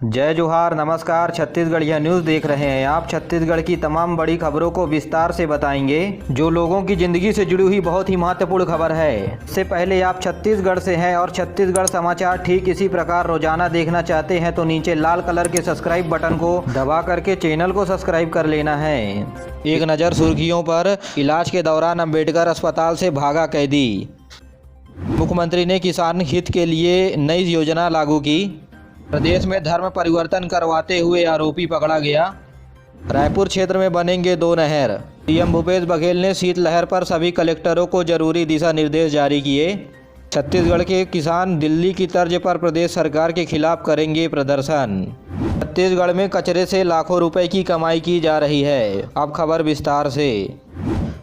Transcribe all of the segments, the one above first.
जय जोहार, नमस्कार। छत्तीसगढ़िया न्यूज़ देख रहे हैं आप। छत्तीसगढ़ की तमाम बड़ी खबरों को विस्तार से बताएंगे, जो लोगों की ज़िंदगी से जुड़ी हुई बहुत ही महत्वपूर्ण खबर है। इससे पहले आप छत्तीसगढ़ से हैं और छत्तीसगढ़ समाचार ठीक इसी प्रकार रोजाना देखना चाहते हैं तो नीचे लाल कलर के सब्सक्राइब बटन को दबा करके चैनल को सब्सक्राइब कर लेना है। एक नज़र सुर्खियों पर। इलाज के दौरान अम्बेडकर अस्पताल से भागा कैदी। मुख्यमंत्री ने किसान हित के लिए नई योजना लागू की। प्रदेश में धर्म परिवर्तन करवाते हुए आरोपी पकड़ा गया। रायपुर क्षेत्र में बनेंगे 2 नहर। सीएम भूपेश बघेल ने शीतलहर पर सभी कलेक्टरों को जरूरी दिशा निर्देश जारी किए। छत्तीसगढ़ के किसान दिल्ली की तर्ज पर प्रदेश सरकार के खिलाफ करेंगे प्रदर्शन। छत्तीसगढ़ में कचरे से लाखों रुपए की कमाई की जा रही है। अब खबर विस्तार से।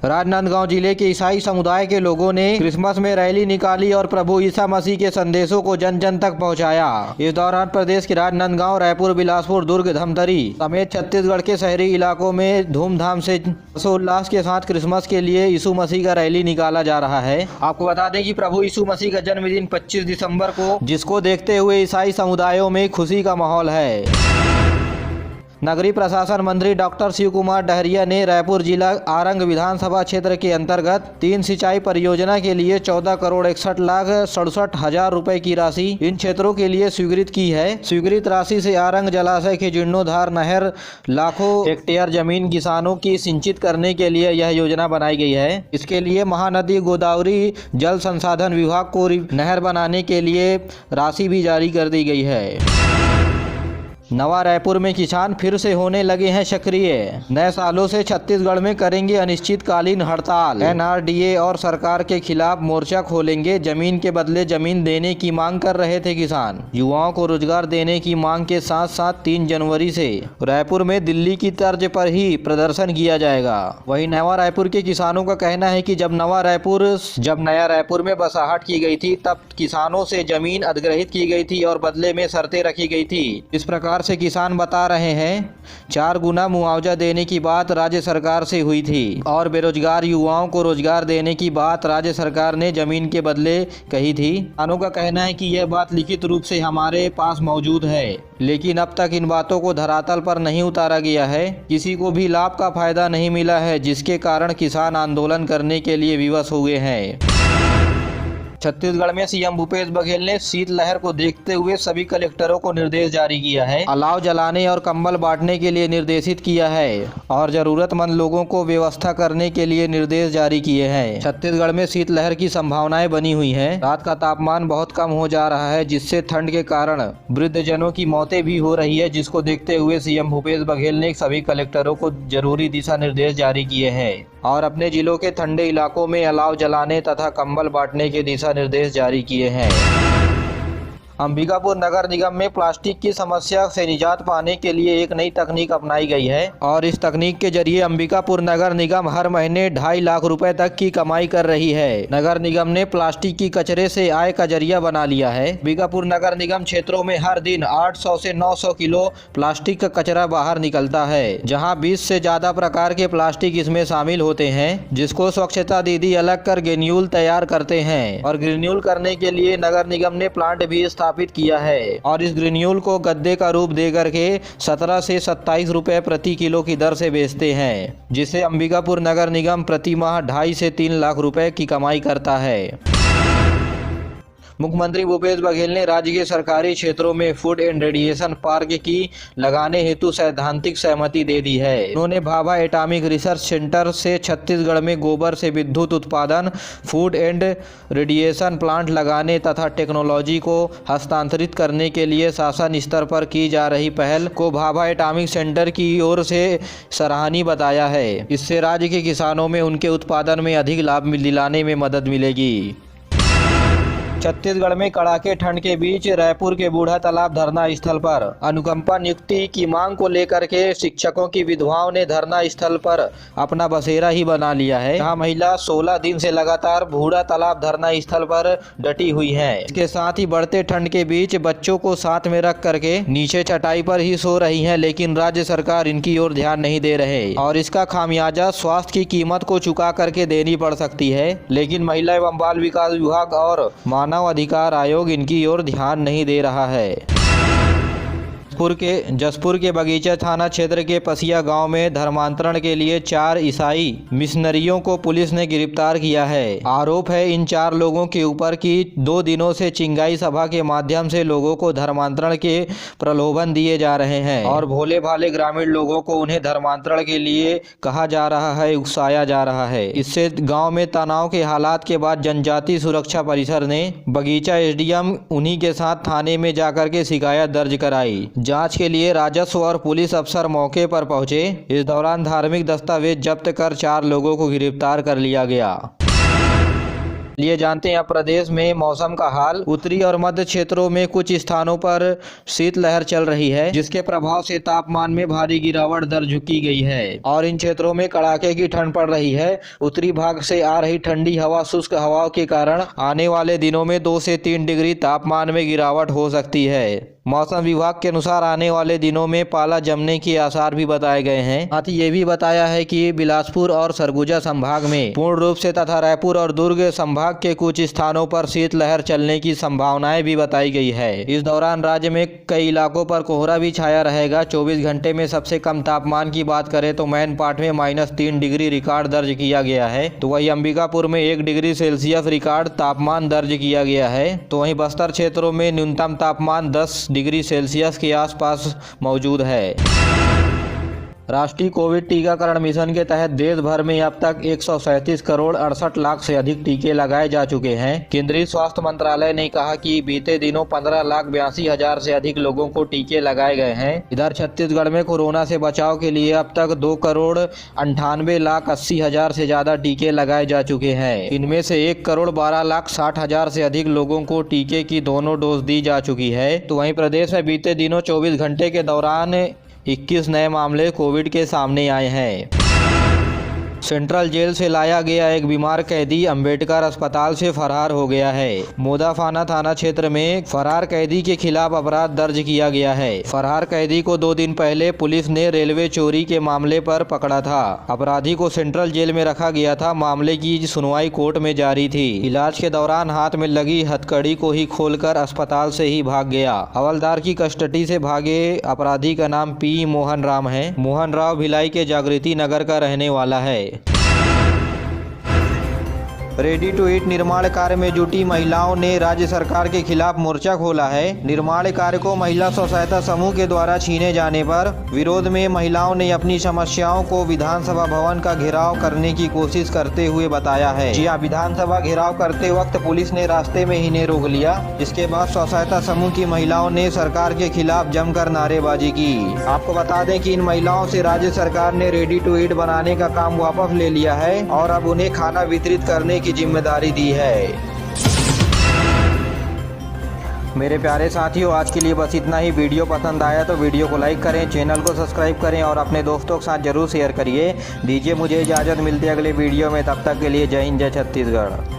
राजनांदगांव जिले के ईसाई समुदाय के लोगों ने क्रिसमस में रैली निकाली और प्रभु ईसा मसीह के संदेशों को जन जन तक पहुंचाया। इस दौरान प्रदेश के राजनांदगांव, रायपुर, बिलासपुर, दुर्ग, धमतरी समेत छत्तीसगढ़ के शहरी इलाकों में धूमधाम से हर्षोल्लास के साथ क्रिसमस के लिए यीशु मसीह का रैली निकाला जा रहा है। आपको बता दें कि प्रभु यीशु मसीह का जन्मदिन 25 दिसंबर को, जिसको देखते हुए ईसाई समुदायों में खुशी का माहौल है। नगरीय प्रशासन मंत्री डॉक्टर शिव कुमार डहरिया ने रायपुर जिला आरंग विधानसभा क्षेत्र के अंतर्गत 3 सिंचाई परियोजना के लिए 14 करोड़ 61,67,000 रुपए की राशि इन क्षेत्रों के लिए स्वीकृत की है। स्वीकृत राशि से आरंग जलाशय के जीर्णोद्धार, नहर, लाखों हेक्टेयर जमीन किसानों की सिंचित करने के लिए यह योजना बनाई गई है। इसके लिए महानदी गोदावरी जल संसाधन विभाग को नहर बनाने के लिए राशि भी जारी कर दी गई है। नवा रायपुर में किसान फिर से होने लगे हैं सक्रिय। नए सालों से छत्तीसगढ़ में करेंगे अनिश्चितकालीन हड़ताल। एनआरडीए और सरकार के खिलाफ मोर्चा खोलेंगे। जमीन के बदले जमीन देने की मांग कर रहे थे किसान। युवाओं को रोजगार देने की मांग के साथ साथ 3 जनवरी से रायपुर में दिल्ली की तर्ज पर ही प्रदर्शन किया जाएगा। वहीं नवा रायपुर के किसानों का कहना है कि जब नया रायपुर में बसाहट की गई थी तब किसानों से जमीन अधिग्रहित की गई थी और बदले में शर्तें रखी गई थी। इस प्रकार से किसान बता रहे हैं 4 गुना मुआवजा देने की बात राज्य सरकार से हुई थी और बेरोजगार युवाओं को रोजगार देने की बात राज्य सरकार ने जमीन के बदले कही थी। किसानों का कहना है कि यह बात लिखित रूप से हमारे पास मौजूद है, लेकिन अब तक इन बातों को धरातल पर नहीं उतारा गया है। किसी को भी लाभ का फायदा नहीं मिला है, जिसके कारण किसान आंदोलन करने के लिए विवश हुए हैं। छत्तीसगढ़ में सीएम भूपेश बघेल ने शीतलहर को देखते हुए सभी कलेक्टरों को निर्देश जारी किया है। अलाव जलाने और कंबल बांटने के लिए निर्देशित किया है और जरूरतमंद लोगों को व्यवस्था करने के लिए निर्देश जारी किए हैं। छत्तीसगढ़ में शीतलहर की संभावनाएं बनी हुई हैं। रात का तापमान बहुत कम हो जा रहा है, जिससे ठंड के कारण वृद्धजनों की मौतें भी हो रही है, जिसको देखते हुए सीएम भूपेश बघेल ने सभी कलेक्टरों को जरूरी दिशा निर्देश जारी किए हैं और अपने जिलों के ठंडे इलाकों में अलाव जलाने तथा कंबल बांटने के दिशा निर्देश जारी किए हैं। अंबिकापुर नगर निगम में प्लास्टिक की समस्या से निजात पाने के लिए एक नई तकनीक अपनाई गई है और इस तकनीक के जरिए अंबिकापुर नगर निगम हर महीने 2.5 लाख रुपए तक की कमाई कर रही है। नगर निगम ने प्लास्टिक की कचरे से आय का जरिया बना लिया है। अंबिकापुर नगर निगम क्षेत्रों में हर दिन 800 से 900 किलो प्लास्टिक का कचरा बाहर निकलता है, जहाँ 20 से ज्यादा प्रकार के प्लास्टिक इसमें शामिल होते हैं, जिसको स्वच्छता दीदी अलग कर ग्रेन्यूल तैयार करते हैं और ग्रेन्यूल करने के लिए नगर निगम ने प्लांट भी स्थापित किया है और इस ग्रेन्यूल को गद्दे का रूप दे करके 17 से 27 रुपए प्रति किलो की दर से बेचते हैं, जिससे अंबिकापुर नगर निगम प्रति माह 2.5 से 3 लाख रुपए की कमाई करता है। मुख्यमंत्री भूपेश बघेल ने राज्य के सरकारी क्षेत्रों में फूड एंड रेडिएशन पार्क की लगाने हेतु सैद्धांतिक सहमति दे दी है। उन्होंने भाभा एटॉमिक रिसर्च सेंटर से छत्तीसगढ़ में गोबर से विद्युत उत्पादन, फूड एंड रेडिएशन प्लांट लगाने तथा टेक्नोलॉजी को हस्तांतरित करने के लिए शासन स्तर पर की जा रही पहल को भाभा एटॉमिक सेंटर की ओर से सराहनीय बताया है। इससे राज्य के किसानों में उनके उत्पादन में अधिक लाभ दिलाने में मदद मिलेगी। छत्तीसगढ़ में कड़ाके ठंड के बीच रायपुर के बूढ़ा तालाब धरना स्थल पर अनुकंपा नियुक्ति की मांग को लेकर के शिक्षकों की विधवाओं ने धरना स्थल पर अपना बसेरा ही बना लिया है। यहाँ महिला 16 दिन से लगातार बूढ़ा तालाब धरना स्थल पर डटी हुई हैं। इसके साथ ही बढ़ते ठंड के बीच बच्चों को साथ में रख करके नीचे चटाई पर ही सो रही है, लेकिन राज्य सरकार इनकी ओर ध्यान नहीं दे रहे और इसका खामियाजा स्वास्थ्य की कीमत को चुका करके देनी पड़ सकती है। लेकिन महिला एवं बाल विकास विभाग और मानव अधिकार आयोग इनकी ओर ध्यान नहीं दे रहा है। जसपुर के बगीचा थाना क्षेत्र के पसिया गांव में धर्मांतरण के लिए 4 ईसाई मिशनरियों को पुलिस ने गिरफ्तार किया है। आरोप है इन 4 लोगों के ऊपर कि 2 दिनों से चिंगाई सभा के माध्यम से लोगों को धर्मांतरण के प्रलोभन दिए जा रहे हैं और भोले भाले ग्रामीण लोगों को उन्हें धर्मांतरण के लिए कहा जा रहा है, उकसाया जा रहा है। इससे गाँव में तनाव के हालात के बाद जनजाति सुरक्षा परिषद ने बगीचा एसडीएम उन्हीं के साथ थाने में जाकर के शिकायत दर्ज कराई। जांच के लिए राजस्व और पुलिस अफसर मौके पर पहुंचे। इस दौरान धार्मिक दस्तावेज जब्त कर 4 लोगों को गिरफ्तार कर लिया गया। लिए जानते हैं अब प्रदेश में मौसम का हाल। उत्तरी और मध्य क्षेत्रों में कुछ स्थानों पर शीतलहर चल रही है, जिसके प्रभाव से तापमान में भारी गिरावट दर्ज की गई है और इन क्षेत्रों में कड़ाके की ठंड पड़ रही है। उत्तरी भाग से आ रही ठंडी हवा शुष्क हवाओं के कारण आने वाले दिनों में 2 से 3 डिग्री तापमान में गिरावट हो सकती है। मौसम विभाग के अनुसार आने वाले दिनों में पाला जमने के आसार भी बताए गए हैं। साथ ही ये भी बताया है कि बिलासपुर और सरगुजा संभाग में पूर्ण रूप से तथा रायपुर और दुर्ग संभाग के कुछ स्थानों पर शीतलहर चलने की संभावनाएं भी बताई गई है। इस दौरान राज्य में कई इलाकों पर कोहरा भी छाया रहेगा। 24 घंटे में सबसे कम तापमान की बात करें तो मैनपाट में -3 डिग्री रिकॉर्ड दर्ज किया गया है, तो वही अंबिकापुर में 1 डिग्री सेल्सियस रिकॉर्ड तापमान दर्ज किया गया है। तो वहीं बस्तर क्षेत्रों में न्यूनतम तापमान 10 डिग्री सेल्सियस के आसपास मौजूद है। राष्ट्रीय कोविड टीकाकरण मिशन के तहत देश भर में अब तक 137 करोड़ 68 लाख से अधिक टीके लगाए जा चुके हैं। केंद्रीय स्वास्थ्य मंत्रालय ने कहा कि बीते दिनों 15,82,000 से अधिक लोगों को टीके लगाए गए हैं। इधर छत्तीसगढ़ में कोरोना से बचाव के लिए अब तक 2 करोड़ 98 लाख 80 हजार से ज्यादा टीके लगाए जा चुके हैं। इनमें से 1 करोड़ 12 लाख 60 हजार से अधिक लोगों को टीके की दोनों डोज दी जा चुकी है। तो वहीं प्रदेश में बीते दिनों 24 घंटे के दौरान 21 नए मामले कोविड के सामने आए हैं। सेंट्रल जेल से लाया गया एक बीमार कैदी अंबेडकर अस्पताल से फरार हो गया है। मोदाफाना थाना क्षेत्र में फरार कैदी के खिलाफ अपराध दर्ज किया गया है। फरार कैदी को 2 दिन पहले पुलिस ने रेलवे चोरी के मामले पर पकड़ा था। अपराधी को सेंट्रल जेल में रखा गया था। मामले की सुनवाई कोर्ट में जारी थी। इलाज के दौरान हाथ में लगी हथकड़ी को ही खोलकर अस्पताल से ही भाग गया। हवलदार की कस्टडी से भागे अपराधी का नाम पी मोहन राम है। मोहन राव भिलाई के जागृति नगर का रहने वाला है। रेडी टू ईट निर्माण कार्य में जुटी महिलाओं ने राज्य सरकार के खिलाफ मोर्चा खोला है। निर्माण कार्य को महिला स्व सहायता समूह के द्वारा छीने जाने पर विरोध में महिलाओं ने अपनी समस्याओं को विधानसभा भवन का घेराव करने की कोशिश करते हुए बताया है। जी हां, विधानसभा घेराव करते वक्त पुलिस ने रास्ते में ही इन्हें रोक लिया। इसके बाद स्व सहायता समूह की महिलाओं ने सरकार के खिलाफ जमकर नारेबाजी की। आपको बता दें कि इन महिलाओं से राज्य सरकार ने रेडी टू ईट बनाने का काम वापस ले लिया है और अब उन्हें खाना वितरित करने की जिम्मेदारी दी है। मेरे प्यारे साथियों, आज के लिए बस इतना ही। वीडियो पसंद आया तो वीडियो को लाइक करें, चैनल को सब्सक्राइब करें और अपने दोस्तों के साथ जरूर शेयर करिए। दीजिए मुझे इजाज़त, मिलते अगले वीडियो में। तब तक के लिए जय हिंद, जय छत्तीसगढ़।